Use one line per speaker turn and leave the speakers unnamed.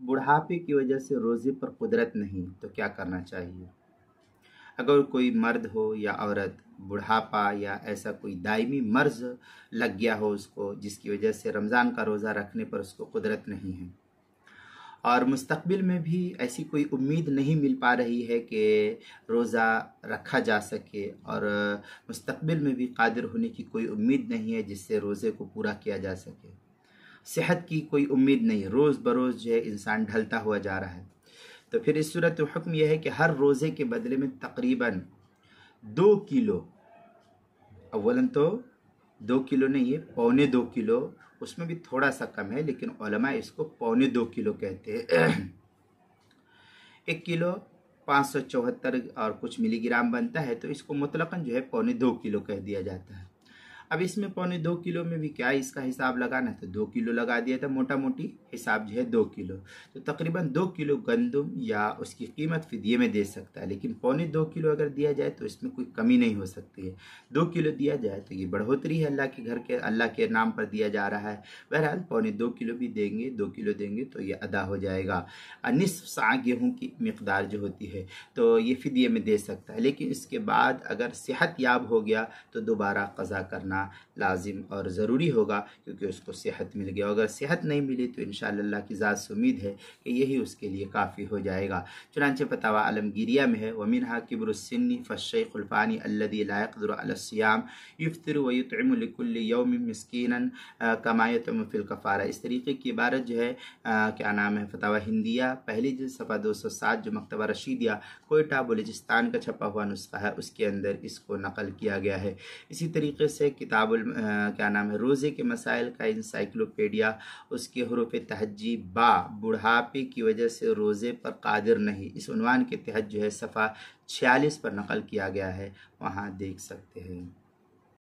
बुढ़ापे की वजह से रोज़े पर कुदरत नहीं तो क्या करना चाहिए? अगर कोई मर्द हो या औरत बुढ़ापा या ऐसा कोई दायमी मर्ज़ लग गया हो उसको, जिसकी वजह से रमज़ान का रोज़ा रखने पर उसको कुदरत नहीं है और मुस्तक़बिल में भी ऐसी कोई उम्मीद नहीं मिल पा रही है कि रोज़ा रखा जा सके और मुस्तक़बिल में भी कादिर होने की कोई उम्मीद नहीं है जिससे रोज़े को पूरा किया जा सके। सेहत की कोई उम्मीद नहीं, रोज़ बरोज़ जो है इंसान ढलता हुआ जा रहा है। तो फिर इस सूरत में हुक्म यह है कि हर रोज़े के बदले में तकरीबन 2 किलो, अव्वलन तो 2 किलो नहीं है, पौने 2 किलो, उसमें भी थोड़ा सा कम है लेकिन उलमा इसको पौने 2 किलो कहते हैं। 1 किलो 574 और कुछ मिलीग्राम बनता है, तो इसको मुतलकन जो है पौने 2 किलो कह दिया जाता है। अब इसमें पौने 2 किलो में भी क्या इसका हिसाब लगाना है, तो 2 किलो लगा दिया था, मोटा मोटी हिसाब जो है 2 किलो, तो तकरीबन 2 किलो गंदम या उसकी कीमत फिदिये में दे सकता है। लेकिन पौने 2 किलो अगर दिया जाए तो इसमें कोई कमी नहीं हो सकती है। 2 किलो दिया जाए तो ये बढ़ोतरी है, अल्लाह के घर के, अल्लाह के नाम पर दिया जा रहा है। बहरहाल पौने 2 किलो भी देंगे, 2 किलो देंगे तो ये अदा हो जाएगा। निस्फ सा गेहूँ की मिकदार जो होती है तो ये फिदिये में दे सकता है। लेकिन इसके बाद अगर सेहत याब हो गया तो दोबारा क़ज़ा करना लाजिम और ज़रूरी होगा, क्योंकि उसको सेहत मिल गया। अगर सेहत नहीं मिली तो इंशाअल्लाह अल्लाह की ज़ात से उम्मीद है कि यही उसके लिए काफ़ी हो जाएगा। चुनांचे फतावा आलमगीरिया में है, वमिनहा किब्रुस्सिन्नी फश्शैखुल फ़ानी अल्लज़ी ला यक़दिरु अला सियाम युफ़्तिरु व युतइमु लिकुल्लि यौमिन मिस्कीनन कमा युतइमु फ़िल कफ़ारा। इस तरीके की इबारत जो है क्या नाम है, फतावा हिंदिया पहली जिल्द सफ़ा 207 जो मकतबा रशीदिया कोयटा बलूचिस्तान का छपा हुआ नुस्खा है उसके अंदर इसको नकल किया गया है। इसी तरीके से किताबुल क्या नाम है, रोज़े के मसाइल का इंसाइक्लोपीडिया, उसके हुरूफ तहज्जी बा, बुढ़ापे की वजह से रोज़े पर कादिर नहीं, इस उन्वान के तहत जो है सफ़ा 46 पर नकल किया गया है, वहाँ देख सकते हैं।